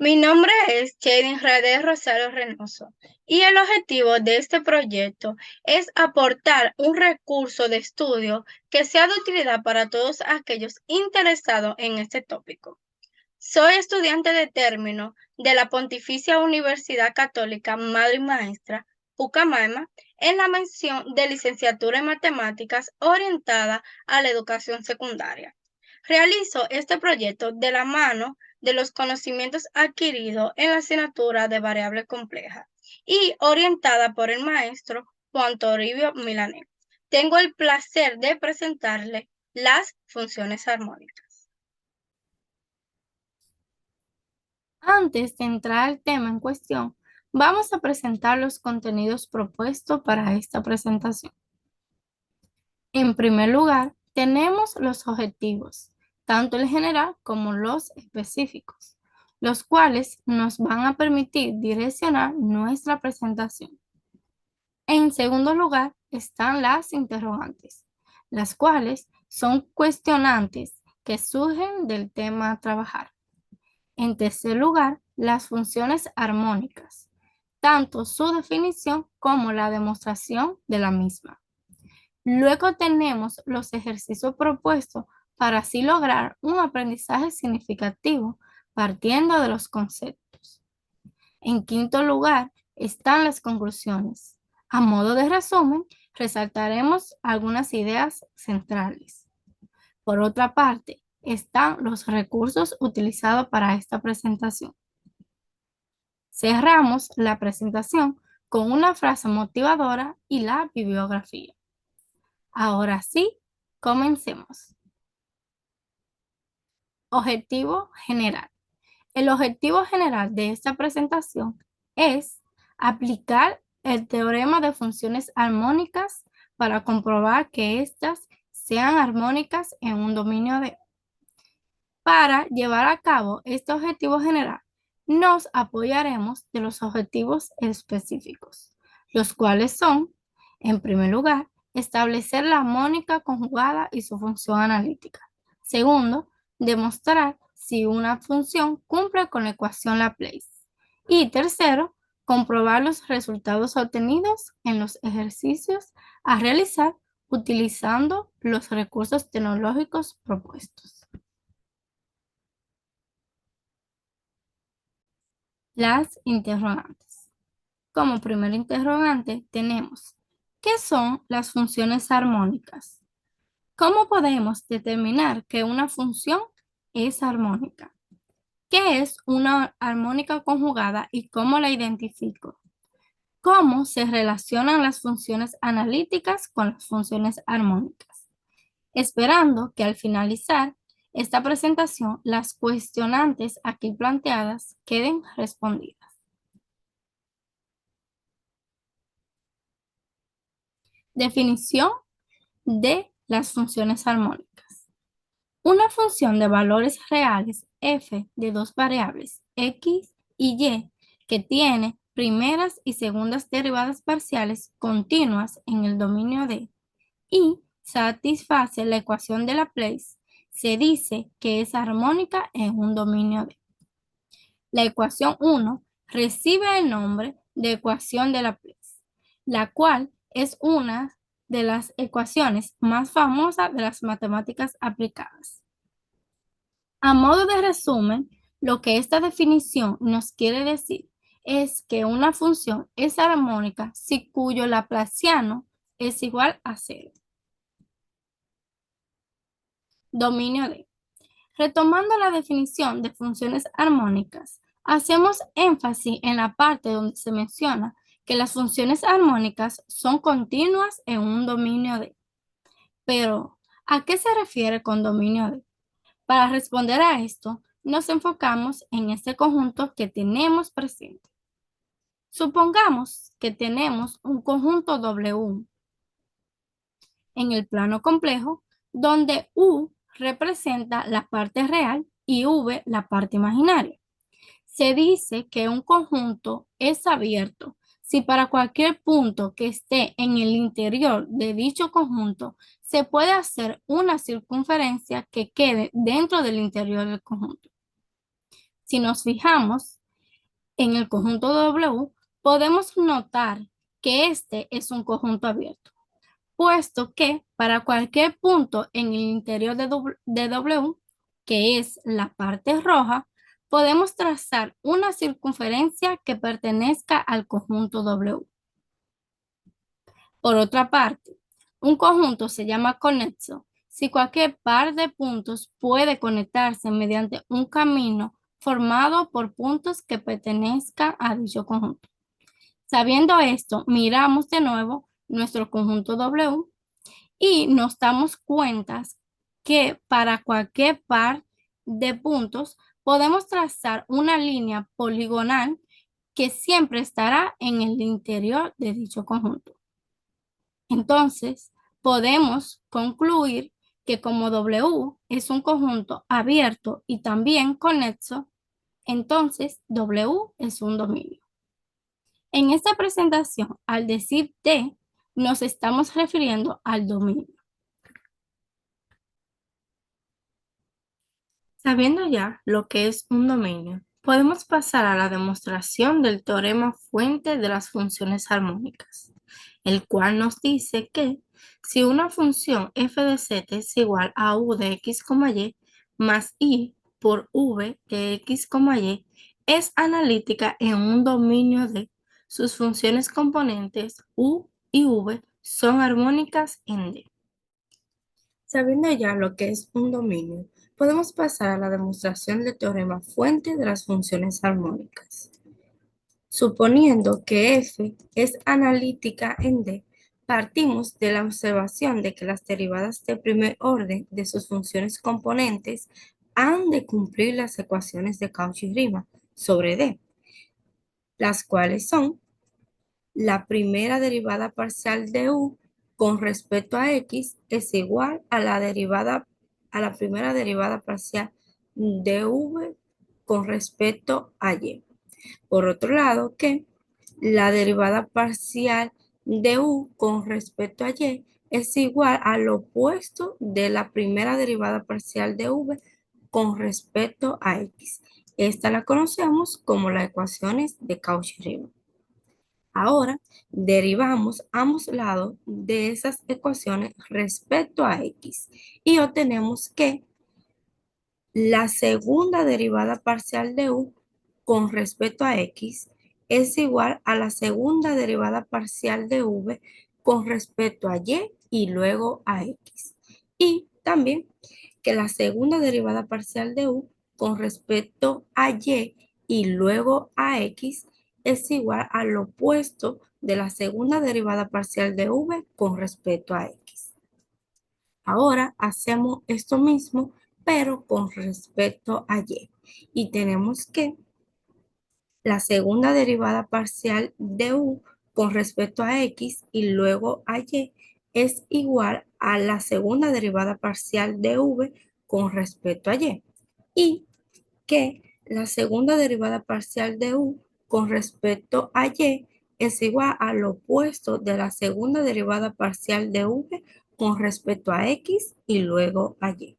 Mi nombre es Jaden Rade Rosario Reynoso y el objetivo de este proyecto es aportar un recurso de estudio que sea de utilidad para todos aquellos interesados en este tópico. Soy estudiante de término de la Pontificia Universidad Católica Madre y Maestra, Pucamaima, en la mención de licenciatura en matemáticas orientada a la educación secundaria. Realizo este proyecto de la mano de los conocimientos adquiridos en la asignatura de variable compleja y orientada por el maestro Juan Toribio Milanés. Tengo el placer de presentarle las funciones armónicas. Antes de entrar al tema en cuestión, vamos a presentar los contenidos propuestos para esta presentación. En primer lugar, tenemos los objetivos, tanto el general como los específicos, los cuales nos van a permitir direccionar nuestra presentación. En segundo lugar, están las interrogantes, las cuales son cuestionantes que surgen del tema a trabajar. En tercer lugar, las funciones armónicas, tanto su definición como la demostración de la misma. Luego tenemos los ejercicios propuestos para así lograr un aprendizaje significativo partiendo de los conceptos. En quinto lugar, están las conclusiones. A modo de resumen, resaltaremos algunas ideas centrales. Por otra parte, están los recursos utilizados para esta presentación. Cerramos la presentación con una frase motivadora y la bibliografía. Ahora sí, comencemos. Objetivo general. El objetivo general de esta presentación es aplicar el teorema de funciones armónicas para comprobar que éstas sean armónicas en un dominio de. Para llevar a cabo este objetivo general, nos apoyaremos de los objetivos específicos, los cuales son, en primer lugar, establecer la armónica conjugada y su función analítica. Segundo, demostrar si una función cumple con la ecuación Laplace. Y tercero, comprobar los resultados obtenidos en los ejercicios a realizar utilizando los recursos tecnológicos propuestos. Las interrogantes. Como primer interrogante tenemos, ¿qué son las funciones armónicas? ¿Cómo podemos determinar que una función es armónica? ¿Qué es una armónica conjugada y cómo la identifico? ¿Cómo se relacionan las funciones analíticas con las funciones armónicas? Esperando que al finalizar esta presentación las cuestionantes aquí planteadas queden respondidas. Definición de las funciones armónicas. Una función de valores reales f de dos variables x y y que tiene primeras y segundas derivadas parciales continuas en el dominio de y satisface la ecuación de Laplace, se dice que es armónica en un dominio de. La ecuación 1 recibe el nombre de ecuación de Laplace, la cual es una de las ecuaciones más famosas de las matemáticas aplicadas. A modo de resumen, lo que esta definición nos quiere decir es que una función es armónica si cuyo laplaciano es igual a cero. Dominio de. Retomando la definición de funciones armónicas, hacemos énfasis en la parte donde se menciona que las funciones armónicas son continuas en un dominio de. Pero, ¿a qué se refiere con dominio de? Para responder a esto, nos enfocamos en este conjunto que tenemos presente. Supongamos que tenemos un conjunto W en el plano complejo, donde U representa la parte real y V la parte imaginaria. Se dice que un conjunto es abierto si para cualquier punto que esté en el interior de dicho conjunto se puede hacer una circunferencia que quede dentro del interior del conjunto. Si nos fijamos en el conjunto W, podemos notar que este es un conjunto abierto, puesto que para cualquier punto en el interior de W, que es la parte roja, podemos trazar una circunferencia que pertenezca al conjunto W. Por otra parte, un conjunto se llama conexo si cualquier par de puntos puede conectarse mediante un camino formado por puntos que pertenezcan a dicho conjunto. Sabiendo esto, miramos de nuevo nuestro conjunto W y nos damos cuenta que para cualquier par de puntos podemos trazar una línea poligonal que siempre estará en el interior de dicho conjunto. Entonces, podemos concluir que como W es un conjunto abierto y también conexo, entonces W es un dominio. En esta presentación, al decir D, nos estamos refiriendo al dominio. Sabiendo ya lo que es un dominio, podemos pasar a la demostración del teorema fuente de las funciones armónicas, el cual nos dice que si una función f de z es igual a u de x, y más i por v de x, y es analítica en un dominio de sus funciones componentes u y v son armónicas en D. Sabiendo ya lo que es un dominio, podemos pasar a la demostración del teorema fuente de las funciones armónicas. Suponiendo que f es analítica en D, partimos de la observación de que las derivadas de primer orden de sus funciones componentes han de cumplir las ecuaciones de Cauchy-Riemann sobre D, las cuales son la primera derivada parcial de u con respecto a x es igual a la primera derivada parcial de v con respecto a y. Por otro lado, que la derivada parcial de u con respecto a y es igual al opuesto de la primera derivada parcial de v con respecto a x. Esta la conocemos como las ecuaciones de Cauchy-Riemann. Ahora derivamos ambos lados de esas ecuaciones respecto a x y obtenemos que la segunda derivada parcial de u con respecto a x es igual a la segunda derivada parcial de v con respecto a y luego a x. Y también que la segunda derivada parcial de u con respecto a y luego a x es igual al opuesto de la segunda derivada parcial de v con respecto a x. Ahora hacemos esto mismo, pero con respecto a y. Y tenemos que la segunda derivada parcial de u con respecto a x y luego a y es igual a la segunda derivada parcial de v con respecto a y. Y que la segunda derivada parcial de u con respecto a y es igual al opuesto de la segunda derivada parcial de v con respecto a x y luego a y.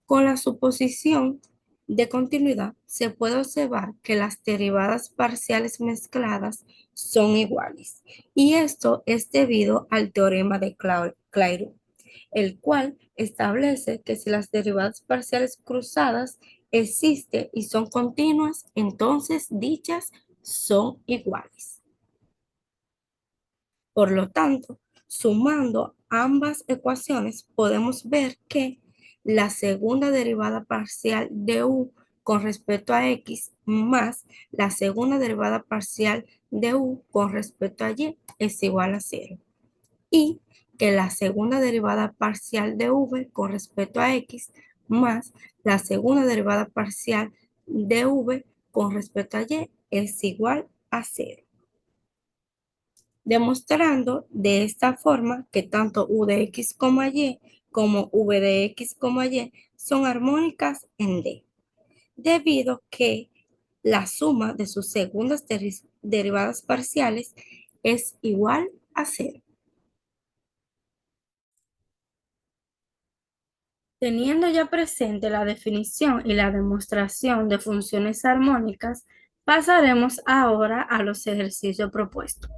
Con la suposición de continuidad, se puede observar que las derivadas parciales mezcladas son iguales. Y esto es debido al teorema de Clairaut, el cual establece que si las derivadas parciales cruzadas existen y son continuas, entonces dichas son iguales. Por lo tanto, sumando ambas ecuaciones, podemos ver que la segunda derivada parcial de u con respecto a x más la segunda derivada parcial de u con respecto a y es igual a 0. Y que la segunda derivada parcial de v con respecto a x más la segunda derivada parcial de v con respecto a y es igual a 0. Demostrando de esta forma que tanto u de x, y como v de x, y son armónicas en D, debido que la suma de sus segundas derivadas parciales es igual a 0. Teniendo ya presente la definición y la demostración de funciones armónicas, pasaremos ahora a los ejercicios propuestos,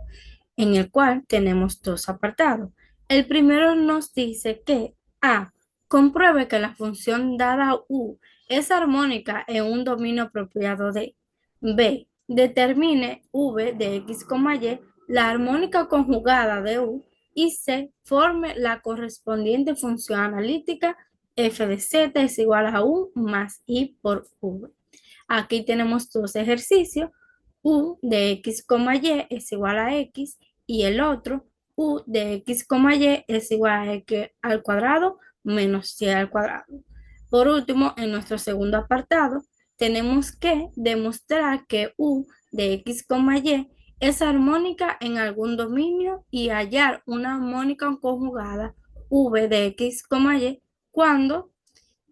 en el cual tenemos dos apartados. El primero nos dice que A. Compruebe que la función dada U es armónica en un dominio apropiado de B. Determine V de X, Y la armónica conjugada de U y C. Forme la correspondiente función analítica f de z es igual a U más I por V. Aquí tenemos dos ejercicios. U de X, Y es igual a X y el otro, U de X, Y es igual a X al cuadrado menos Y al cuadrado. Por último, en nuestro segundo apartado, tenemos que demostrar que U de X, Y es armónica en algún dominio y hallar una armónica conjugada V de X, Y cuando,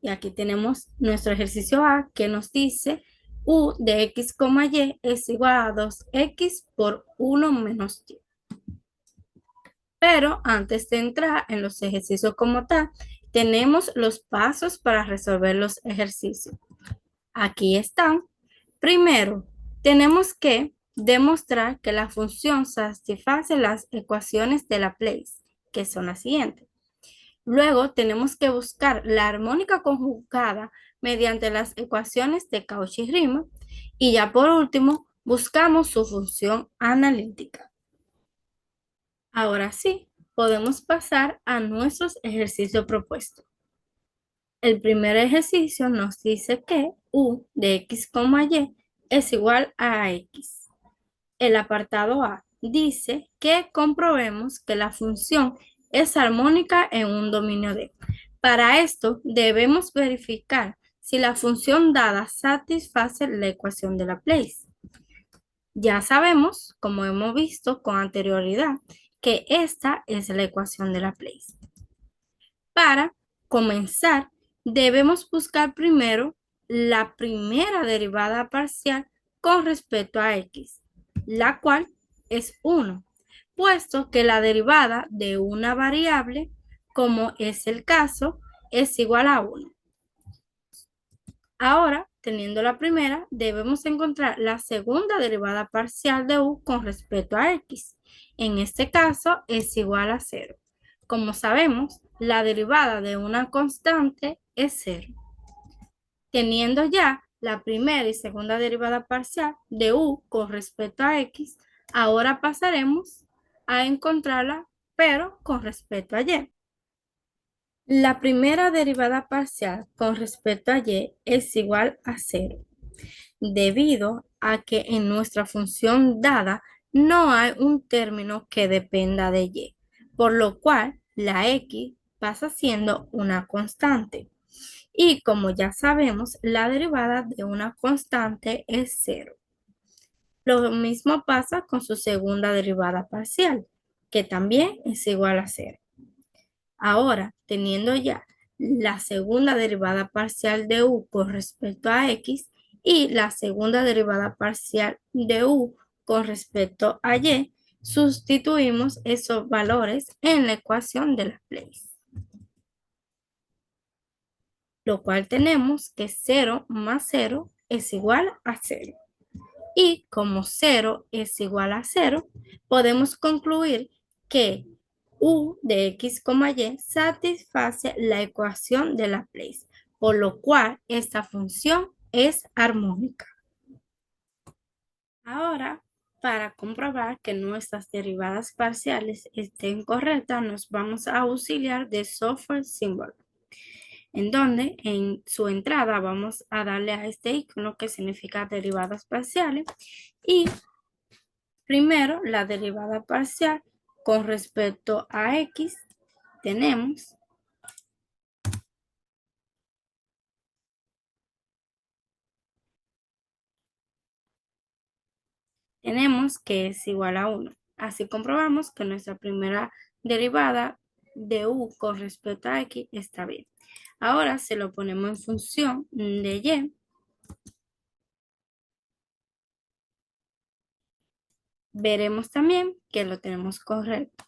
y aquí tenemos nuestro ejercicio A que nos dice U de X, Y es igual a 2X por 1 menos Y. Pero antes de entrar en los ejercicios como tal, tenemos los pasos para resolver los ejercicios. Aquí están. Primero, tenemos que demostrar que la función satisface las ecuaciones de Laplace, que son las siguientes. Luego tenemos que buscar la armónica conjugada mediante las ecuaciones de Cauchy-Riemann y ya por último buscamos su función analítica. Ahora sí, podemos pasar a nuestros ejercicios propuestos. El primer ejercicio nos dice que U de X, Y es igual a X. El apartado A dice que comprobemos que la función es armónica en un dominio D. Para esto debemos verificar si la función dada satisface la ecuación de Laplace. Ya sabemos, como hemos visto con anterioridad, que esta es la ecuación de Laplace. Para comenzar, debemos buscar primero la primera derivada parcial con respecto a x, la cual es 1, puesto que la derivada de una variable, como es el caso, es igual a 1. Ahora, teniendo la primera, debemos encontrar la segunda derivada parcial de u con respecto a x. En este caso, es igual a 0. Como sabemos, la derivada de una constante es 0. Teniendo ya la primera y segunda derivada parcial de u con respecto a x, ahora pasaremos a encontrarla, pero con respecto a y. La primera derivada parcial con respecto a y es igual a 0, debido a que en nuestra función dada no hay un término que dependa de y, por lo cual la x pasa siendo una constante. Y como ya sabemos, la derivada de una constante es 0. Lo mismo pasa con su segunda derivada parcial, que también es igual a 0. Ahora, teniendo ya la segunda derivada parcial de u con respecto a x y la segunda derivada parcial de u con respecto a y, sustituimos esos valores en la ecuación de Laplace, lo cual tenemos que 0 más 0 es igual a 0. Y como 0 es igual a 0, podemos concluir que u de x, y satisface la ecuación de Laplace, por lo cual esta función es armónica. Ahora, para comprobar que nuestras derivadas parciales estén correctas, nos vamos a auxiliar de software symbol, en donde en su entrada vamos a darle a este icono que significa derivadas parciales y primero la derivada parcial con respecto a x tenemos que es igual a 1. Así comprobamos que nuestra primera derivada de u con respecto a x está bien. Ahora se lo ponemos en función de y. Veremos también que lo tenemos correcto.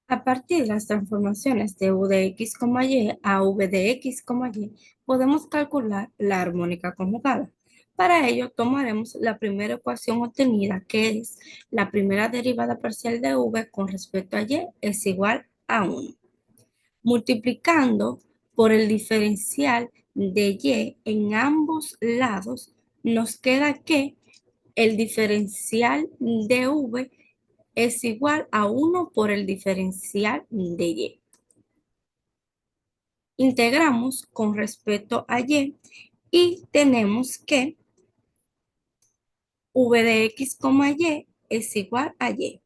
A partir de las transformaciones de u de x, y a v de x, y, podemos calcular la armónica conjugada. Para ello, tomaremos la primera ecuación obtenida, que es la primera derivada parcial de v con respecto a y es igual a 1. Multiplicando por el diferencial de y en ambos lados, nos queda que el diferencial de v es igual a 1 por el diferencial de y. Integramos con respecto a y tenemos que v de x, y es igual a y.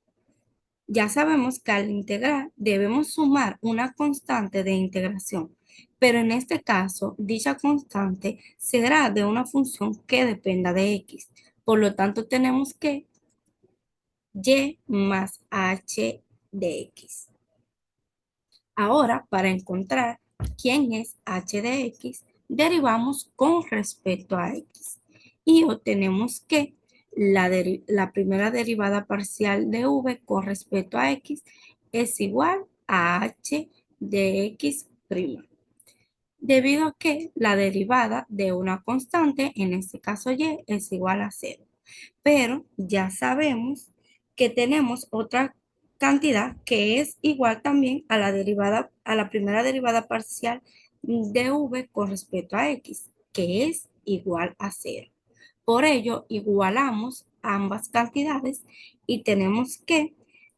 Ya sabemos que al integrar debemos sumar una constante de integración, pero en este caso dicha constante será de una función que dependa de x. Por lo tanto, tenemos que y más h de x. Ahora, para encontrar quién es h de x, derivamos con respecto a x y obtenemos que la primera derivada parcial de v con respecto a x es igual a h de x prima, debido a que la derivada de una constante, en este caso y, es igual a cero. Pero ya sabemos que tenemos otra cantidad que es igual también a la derivada, a la primera derivada parcial de v con respecto a x, que es igual a cero. Por ello, igualamos ambas cantidades y tenemos que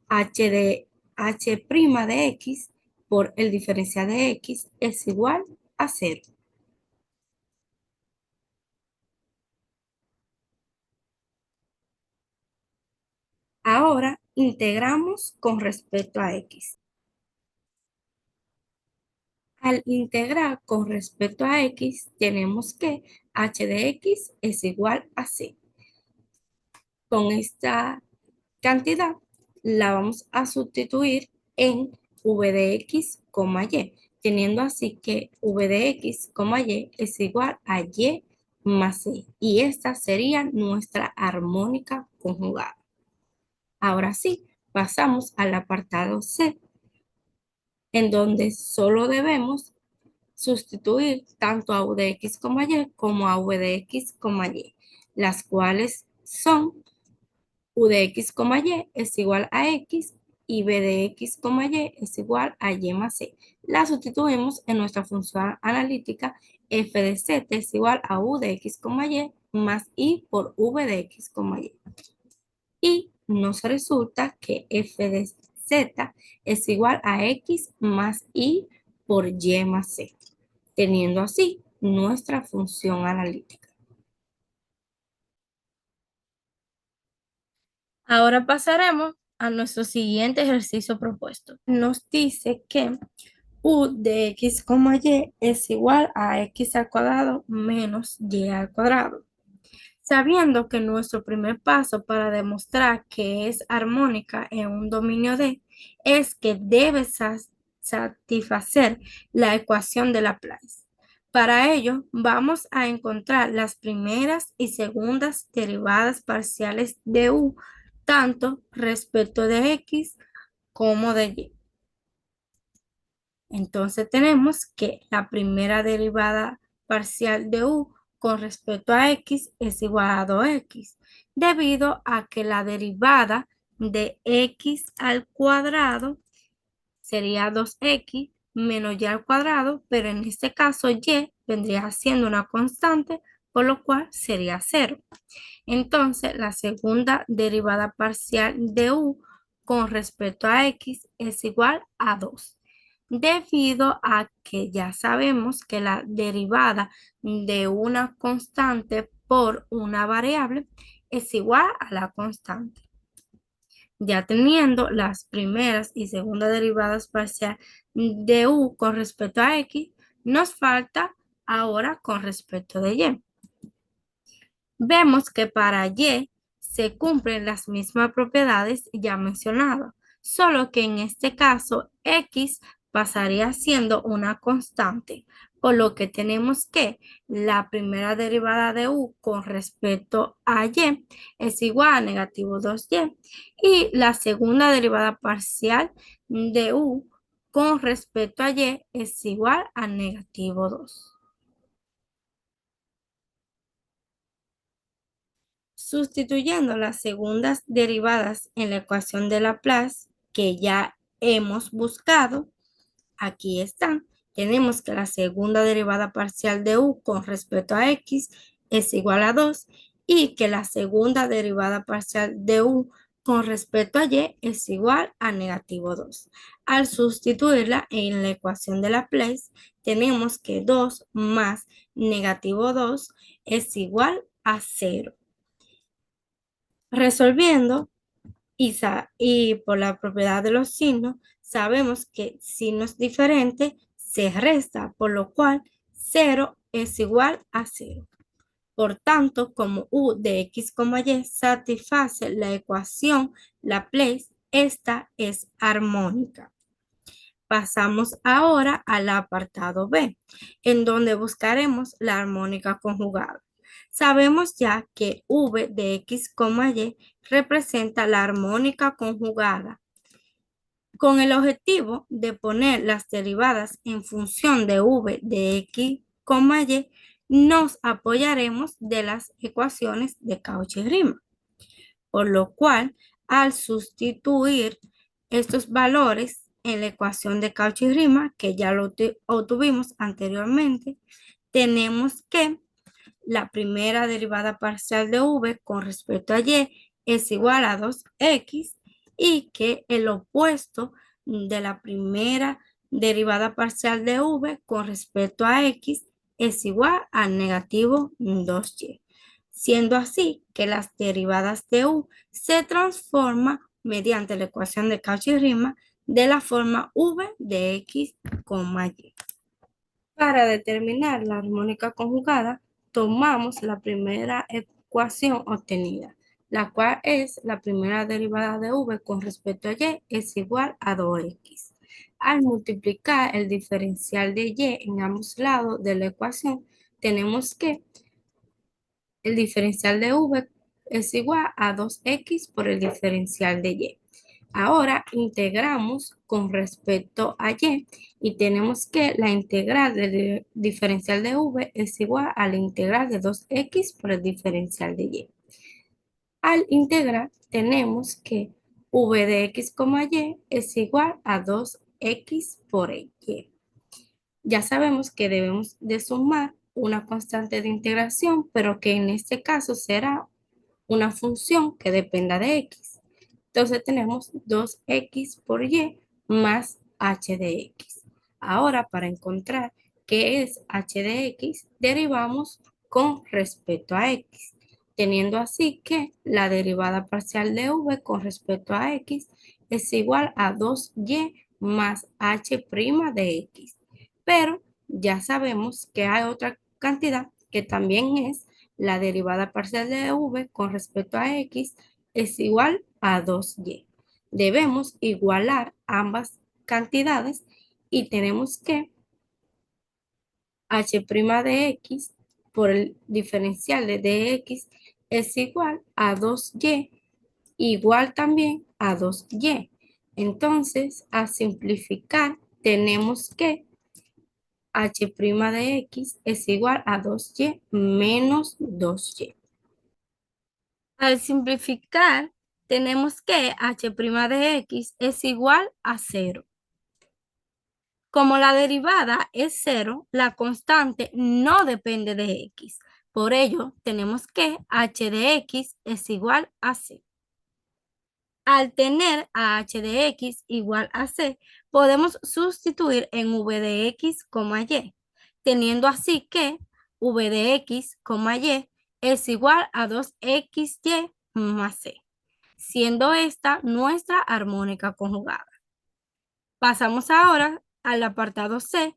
h' de x por el diferencial de x es igual a cero. Ahora integramos con respecto a x. Al integrar con respecto a x, tenemos que h de x es igual a c. Con esta cantidad la vamos a sustituir en v de x, y, teniendo así que v de x, y es igual a y más c. Y esta sería nuestra armónica conjugada. Ahora sí, pasamos al apartado C, en donde solo debemos sustituir tanto a u de x, y como a v de x, y, las cuales son u de x, y es igual a x y b de x, y es igual a y más c. La sustituimos en nuestra función analítica f de z es igual a u de x, y más i por v de x, y. Y nos resulta que f de z es igual a x más i por y más c, teniendo así nuestra función analítica. Ahora pasaremos a nuestro siguiente ejercicio propuesto. Nos dice que u de x, y es igual a x al cuadrado menos y al cuadrado. Sabiendo que nuestro primer paso para demostrar que es armónica en un dominio D es que debe satisfacer la ecuación de Laplace. Para ello, vamos a encontrar las primeras y segundas derivadas parciales de U, tanto respecto de X como de Y. Entonces tenemos que la primera derivada parcial de u con respecto a x es igual a 2x, debido a que la derivada de x al cuadrado sería 2x menos y al cuadrado, pero en este caso y vendría siendo una constante, por lo cual sería 0. Entonces, la segunda derivada parcial de u con respecto a x es igual a 2, debido a que ya sabemos que la derivada de una constante por una variable es igual a la constante. Ya teniendo las primeras y segundas derivadas parciales de u con respecto a x, nos falta ahora con respecto de y. Vemos que para y se cumplen las mismas propiedades ya mencionadas, solo que en este caso x pasaría siendo una constante, por lo que tenemos que la primera derivada de u con respecto a y es igual a negativo 2y y la segunda derivada parcial de u con respecto a y es igual a negativo 2. Sustituyendo las segundas derivadas en la ecuación de Laplace que ya hemos buscado, aquí están. Tenemos que la segunda derivada parcial de u con respecto a x es igual a 2 y que la segunda derivada parcial de u con respecto a y es igual a negativo 2. Al sustituirla en la ecuación de Laplace, tenemos que 2 más negativo 2 es igual a 0. Resolviendo y por la propiedad de los signos, sabemos que signos diferentes se resta, por lo cual 0 es igual a 0. Por tanto, como u de x, y satisface la ecuación Laplace, esta es armónica. Pasamos ahora al apartado B, en donde buscaremos la armónica conjugada. Sabemos ya que v de x, y representa la armónica conjugada. Con el objetivo de poner las derivadas en función de v de x, y, nos apoyaremos de las ecuaciones de Cauchy-Riemann, por lo cual al sustituir estos valores en la ecuación de Cauchy-Riemann, que ya lo obtuvimos anteriormente, tenemos que la primera derivada parcial de v con respecto a y es igual a 2x y que el opuesto de la primera derivada parcial de v con respecto a x es igual a negativo 2y, siendo así que las derivadas de u se transforman mediante la ecuación de Cauchy-Riemann de la forma v de x, y. Para determinar la armónica conjugada, tomamos la primera ecuación obtenida, la cual es la primera derivada de v con respecto a y es igual a 2x. Al multiplicar el diferencial de y en ambos lados de la ecuación, tenemos que el diferencial de v es igual a 2x por el diferencial de y. Ahora integramos con respecto a y tenemos que la integral del diferencial de v es igual a la integral de 2x por el diferencial de y. Al integrar tenemos que v de x, y es igual a 2x por y. Ya sabemos que debemos de sumar una constante de integración, pero que en este caso será una función que dependa de x. Entonces tenemos 2x por y más h de x. Ahora, para encontrar qué es h de x, derivamos con respecto a x, teniendo así que la derivada parcial de v con respecto a x es igual a 2y más h' de x. Pero ya sabemos que hay otra cantidad que también es la derivada parcial de v con respecto a x es igual a 2y. Debemos igualar ambas cantidades y tenemos que h' de x por el diferencial de dx es igual a 2y, igual también a 2y. Entonces, a simplificar, tenemos que h' de x es igual a 2y menos 2y. Al simplificar, tenemos que h' de x es igual a 0. Como la derivada es 0, la constante no depende de x. Por ello, tenemos que h de x es igual a c. Al tener a h de x igual a c, podemos sustituir en v de x, y, teniendo así que v de x, y es igual a 2xy más c, siendo esta nuestra armónica conjugada. Pasamos ahora al apartado C,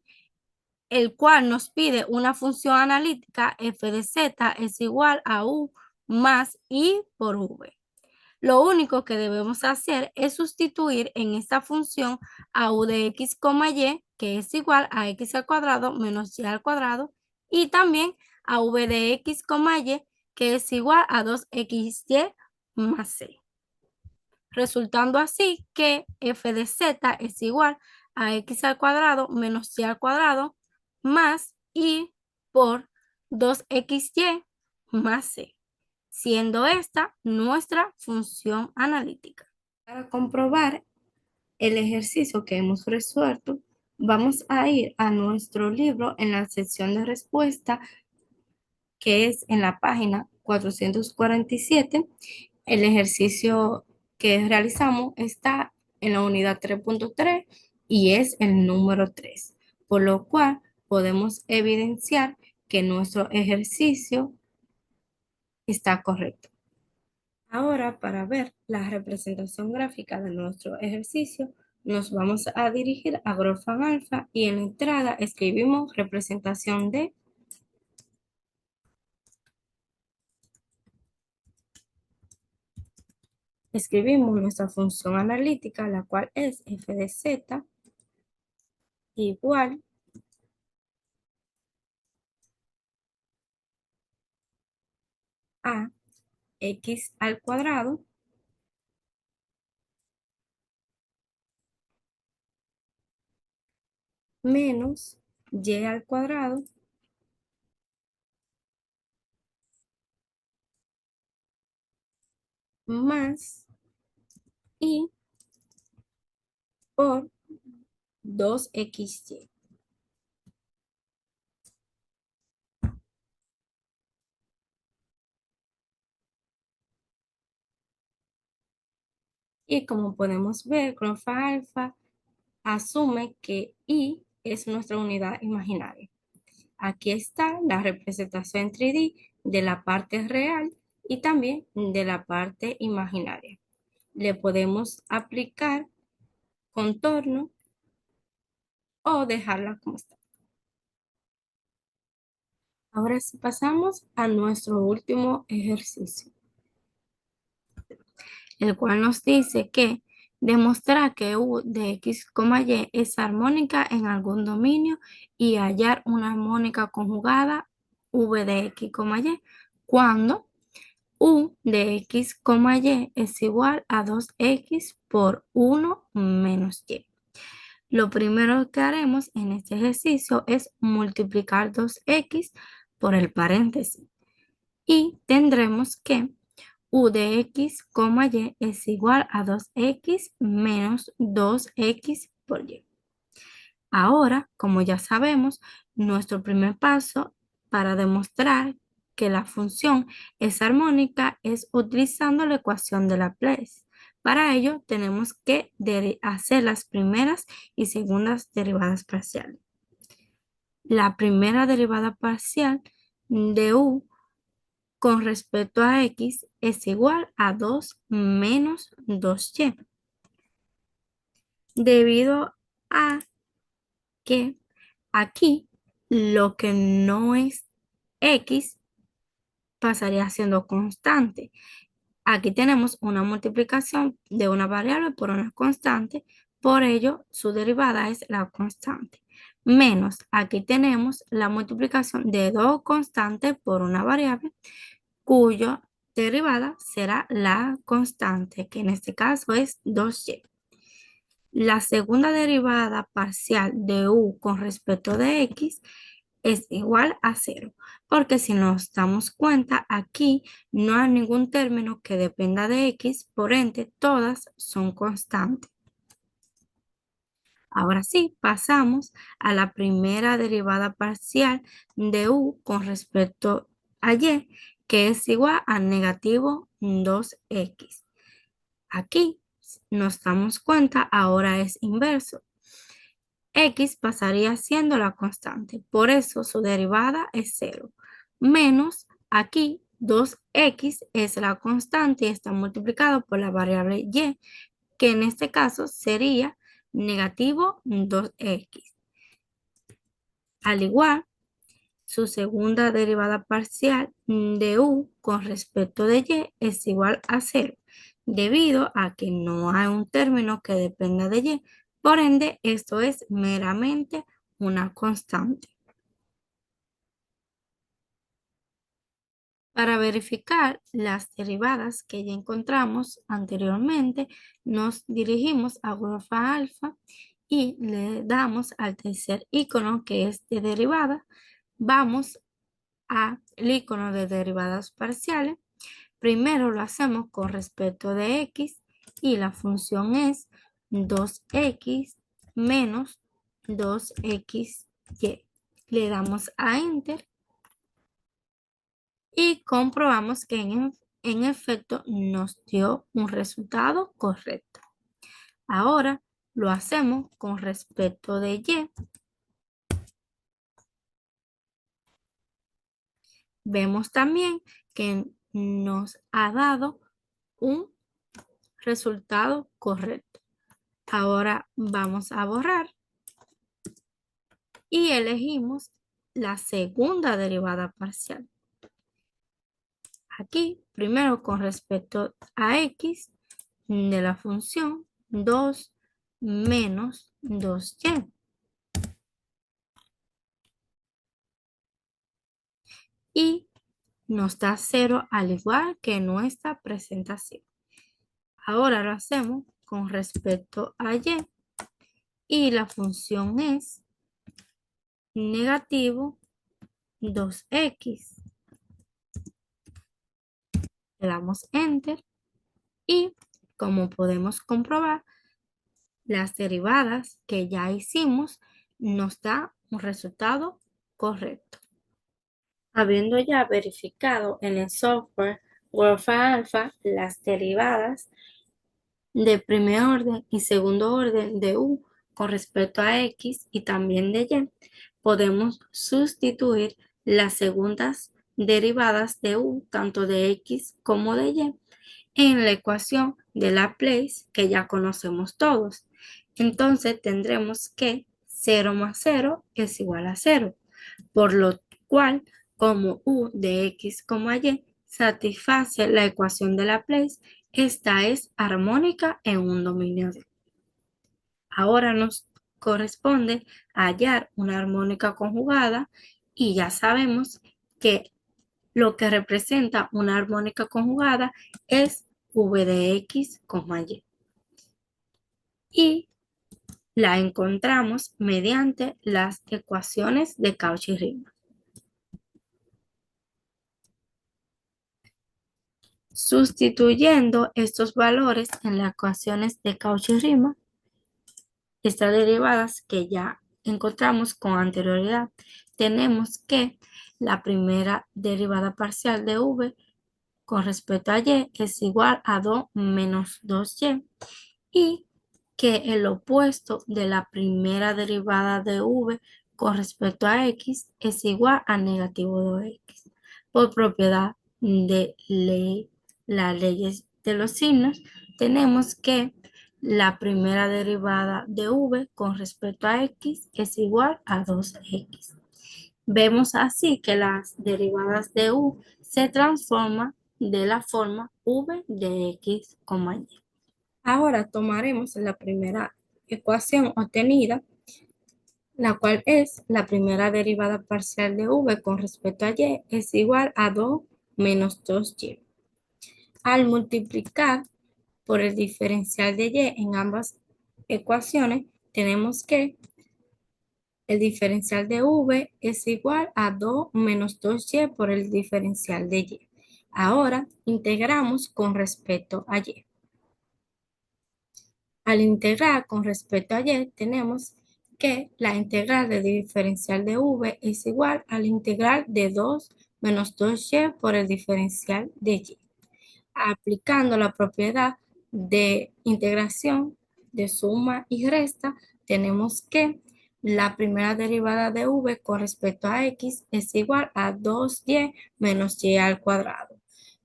el cual nos pide una función analítica f de z es igual a u más i por v. Lo único que debemos hacer es sustituir en esta función a u de x, y, que es igual a x al cuadrado menos y al cuadrado, y también a v de x, y, que es igual a 2xy más c, resultando así que f de z es igual a x al cuadrado menos y al cuadrado más y por 2xy más c, siendo esta nuestra función analítica. Para comprobar el ejercicio que hemos resuelto, vamos a ir a nuestro libro en la sección de respuesta, que es en la página 447. El ejercicio que realizamos está en la unidad 3.3 y es el número 3, por lo cual podemos evidenciar que nuestro ejercicio está correcto. Ahora, para ver la representación gráfica de nuestro ejercicio, nos vamos a dirigir a Grafana Alpha y en la entrada escribimos representación de. Escribimos nuestra función analítica, la cual es f de z igual a x al cuadrado menos y al cuadrado más y por 2xy. Y como podemos ver, Grafana Alpha asume que y es nuestra unidad imaginaria. Aquí está la representación en 3D de la parte real y también de la parte imaginaria. Le podemos aplicar contorno o dejarla como está. Ahora sí pasamos a nuestro último ejercicio, el cual nos dice que demostrar que u de x, y es armónica en algún dominio y hallar una armónica conjugada v de x, y cuando u de x, y es igual a 2x por 1 menos y. Lo primero que haremos en este ejercicio es multiplicar 2x por el paréntesis y tendremos que u de x, y es igual a 2x menos 2x por y. Ahora, como ya sabemos, nuestro primer paso para demostrar que la función es armónica es utilizando la ecuación de Laplace. Para ello, tenemos que hacer las primeras y segundas derivadas parciales. La primera derivada parcial de u con respecto a x es igual a 2 menos 2y, debido a que aquí lo que no es x pasaría siendo constante. Aquí tenemos una multiplicación de una variable por una constante, por ello su derivada es la constante. Menos, aquí tenemos la multiplicación de dos constantes por una variable, cuya derivada será la constante, que en este caso es 2y. La segunda derivada parcial de u con respecto de x es igual a 0, porque si nos damos cuenta, aquí no hay ningún término que dependa de x, por ende, todas son constantes. Ahora sí, pasamos a la primera derivada parcial de u con respecto a y, que es igual a negativo 2x. Aquí nos damos cuenta, ahora es inverso. X pasaría siendo la constante, por eso su derivada es 0. Menos aquí 2x es la constante y está multiplicado por la variable y, que en este caso sería negativo 2x. Al igual, su segunda derivada parcial de u con respecto de y es igual a 0. debido a que no hay un término que dependa de y. Por ende, esto es meramente una constante. Para verificar las derivadas que ya encontramos anteriormente, nos dirigimos a Wolfram Alpha y le damos al tercer icono que es de derivada. Vamos al icono de derivadas parciales. Primero lo hacemos con respecto de x y la función es 2x menos 2xy. Le damos a Enter y comprobamos que en efecto nos dio un resultado correcto. Ahora lo hacemos con respecto de y. Vemos también que nos ha dado un resultado correcto. Ahora vamos a borrar y elegimos la segunda derivada parcial. Aquí, primero con respecto a x de la función 2 menos 2y. Y nos da 0 al igual que nuestra presentación. Ahora lo hacemos con respecto a y la función es negativo 2x. Le damos Enter y como podemos comprobar, las derivadas que ya hicimos nos da un resultado correcto. Habiendo ya verificado en el software Wolfram Alpha las derivadas de primer orden y segundo orden de u con respecto a x y también de y, podemos sustituir las segundas derivadas de u, tanto de x como de y, en la ecuación de Laplace que ya conocemos todos. Entonces tendremos que 0 más 0 es igual a 0, por lo cual como u de x, y satisface la ecuación de Laplace, esta es armónica en un dominio D. Ahora nos corresponde hallar una armónica conjugada y ya sabemos que lo que representa una armónica conjugada es v de x, y. Y la encontramos mediante las ecuaciones de Cauchy-Riemann. Sustituyendo estos valores en las ecuaciones de Cauchy-Riemann, estas derivadas que ya encontramos con anterioridad, tenemos que la primera derivada parcial de v con respecto a y es igual a 2 menos 2y y que el opuesto de la primera derivada de v con respecto a x es igual a negativo 2x. Por propiedad de las leyes de los signos, tenemos que la primera derivada de v con respecto a x es igual a 2x. Vemos así que las derivadas de u se transforman de la forma v de x, y. Ahora tomaremos la primera ecuación obtenida, la cual es la primera derivada parcial de v con respecto a y es igual a 2 menos 2y. Al multiplicar por el diferencial de y en ambas ecuaciones, tenemos que el diferencial de v es igual a 2 menos 2y por el diferencial de y. Ahora integramos con respecto a y. Al integrar con respecto a y, tenemos que la integral del diferencial de v es igual a la integral de 2 menos 2y por el diferencial de y. Aplicando la propiedad de integración de suma y resta, tenemos que la primera derivada de v con respecto a x es igual a 2y menos y al cuadrado.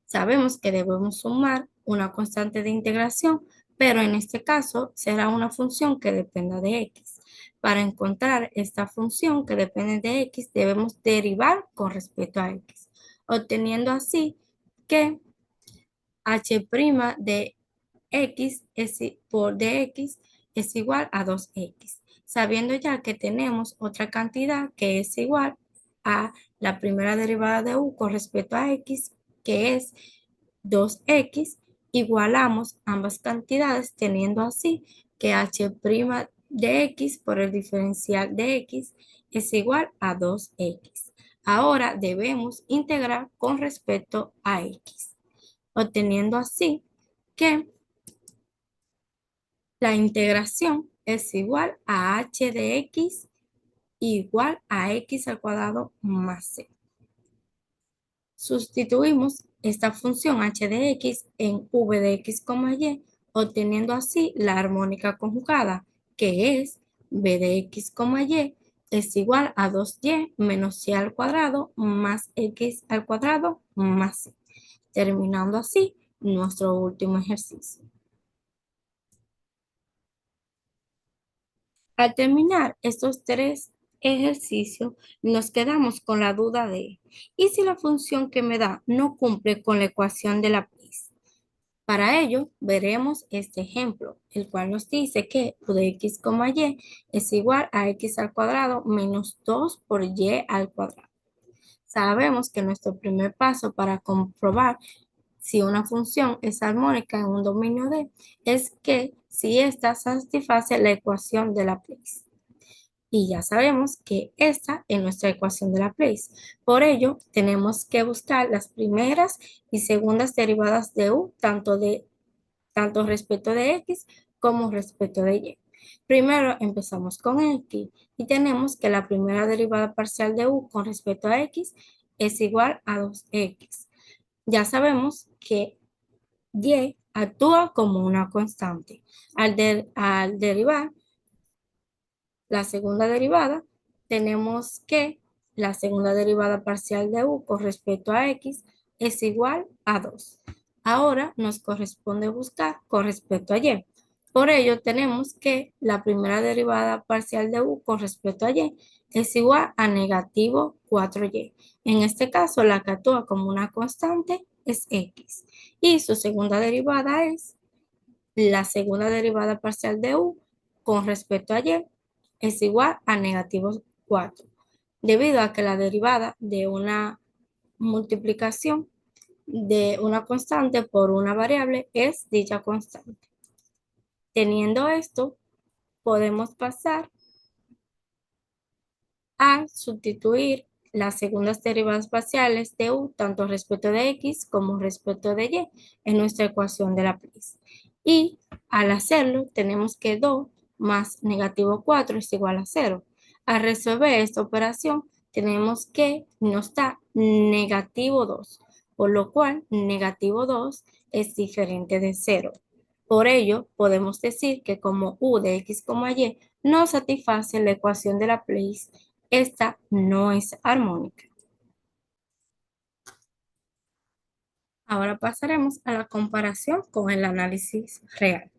Sabemos que debemos sumar una constante de integración, pero en este caso será una función que dependa de x. Para encontrar esta función que depende de x, debemos derivar con respecto a x, obteniendo así que h' de x por dx es igual a 2x, sabiendo ya que tenemos otra cantidad que es igual a la primera derivada de u con respecto a x, que es 2x, igualamos ambas cantidades teniendo así que h' de x por el diferencial de x es igual a 2x. Ahora debemos integrar con respecto a x, obteniendo así que la integración es igual a h de x igual a x al cuadrado más c. Sustituimos esta función h de x en v de x, y, obteniendo así la armónica conjugada, que es b de x, y es igual a 2y menos c al cuadrado más x al cuadrado más c, terminando así nuestro último ejercicio. Al terminar estos tres ejercicios, nos quedamos con la duda de, ¿y si la función que me da no cumple con la ecuación de Laplace? Para ello, veremos este ejemplo, el cual nos dice que u de x, y es igual a x al cuadrado menos 2 por y al cuadrado. Sabemos que nuestro primer paso para comprobar si una función es armónica en un dominio D es que si ésta satisface la ecuación de Laplace. Y ya sabemos que esta es nuestra ecuación de Laplace. Por ello, tenemos que buscar las primeras y segundas derivadas de u, tanto respecto de x como respecto de y. Primero empezamos con x y tenemos que la primera derivada parcial de u con respecto a x es igual a 2x. Ya sabemos que y actúa como una constante. Al derivar la segunda derivada, tenemos que la segunda derivada parcial de u con respecto a x es igual a 2. Ahora nos corresponde buscar con respecto a y. Por ello, tenemos que la primera derivada parcial de u con respecto a y es igual a negativo 4y. En este caso, la que actúa como una constante es x. Y su segunda derivada es la segunda derivada parcial de u con respecto a y es igual a negativo 4, debido a que la derivada de una multiplicación de una constante por una variable es dicha constante. Teniendo esto, podemos pasar a sustituir las segundas derivadas parciales de u, tanto respecto de x como respecto de y, en nuestra ecuación de Laplace. Y al hacerlo, tenemos que 2 más negativo 4 es igual a 0. Al resolver esta operación, tenemos que nos da negativo 2, por lo cual negativo 2 es diferente de 0. Por ello, podemos decir que como u de x, y no satisface la ecuación de Laplace, esta no es armónica. Ahora pasaremos a la comparación con el análisis real.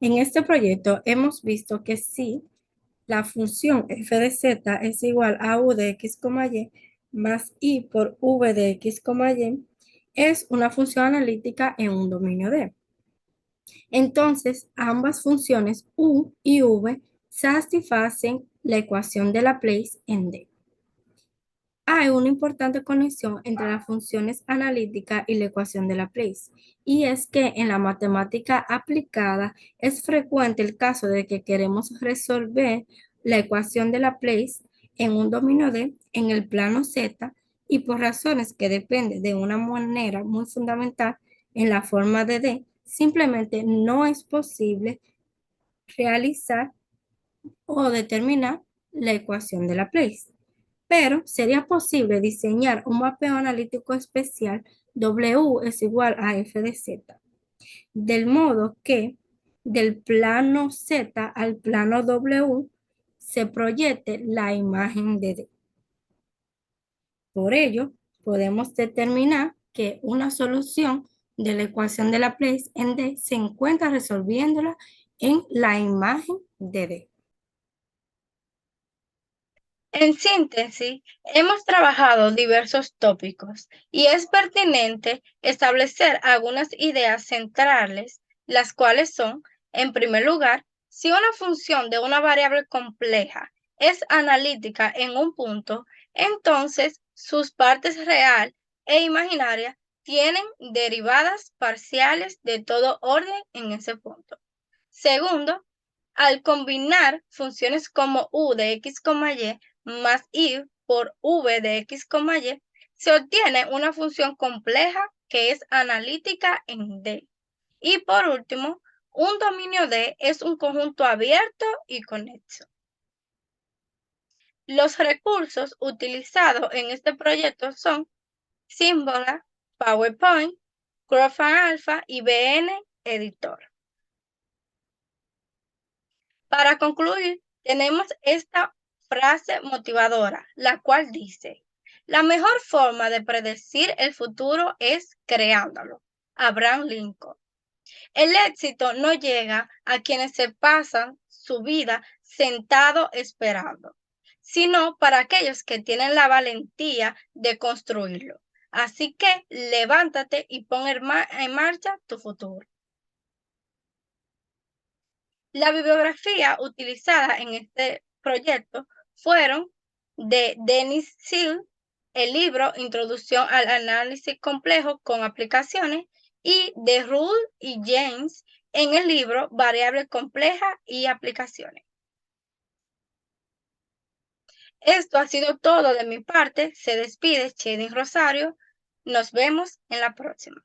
En este proyecto hemos visto que si la función f de z es igual a u de x, y más i por v de x, y es una función analítica en un dominio D. Entonces, ambas funciones u y v satisfacen la ecuación de Laplace en D. Hay una importante conexión entre las funciones analíticas y la ecuación de Laplace, y es que en la matemática aplicada es frecuente el caso de que queremos resolver la ecuación de Laplace en un dominio D en el plano Z y por razones que dependen de una manera muy fundamental en la forma de D, simplemente no es posible realizar o determinar la ecuación de Laplace. Pero sería posible diseñar un mapeo analítico especial W es igual a f de z, del modo que del plano Z al plano W se proyecte la imagen de D. Por ello, podemos determinar que una solución de la ecuación de Laplace en D se encuentra resolviéndola en la imagen de D. En síntesis, hemos trabajado diversos tópicos y es pertinente establecer algunas ideas centrales las cuales son, en primer lugar, si una función de una variable compleja es analítica en un punto, entonces sus partes real e imaginaria tienen derivadas parciales de todo orden en ese punto. Segundo, al combinar funciones como u de x, y más i por v de x, y, se obtiene una función compleja que es analítica en D. Y por último, un dominio D es un conjunto abierto y conexo. Los recursos utilizados en este proyecto son Symbola, PowerPoint, Graph Alpha y BN Editor. Para concluir, tenemos esta frase motivadora, la cual dice, la mejor forma de predecir el futuro es creándolo. Abraham Lincoln. El éxito no llega a quienes se pasan su vida sentado esperando, sino para aquellos que tienen la valentía de construirlo. Así que levántate y pon en marcha tu futuro. La bibliografía utilizada en este proyecto fueron de Denis Seal, el libro Introducción al análisis complejo con aplicaciones, y de Ruhl y James en el libro Variable compleja y aplicaciones. Esto ha sido todo de mi parte. Se despide Chedin Rosario. Nos vemos en la próxima.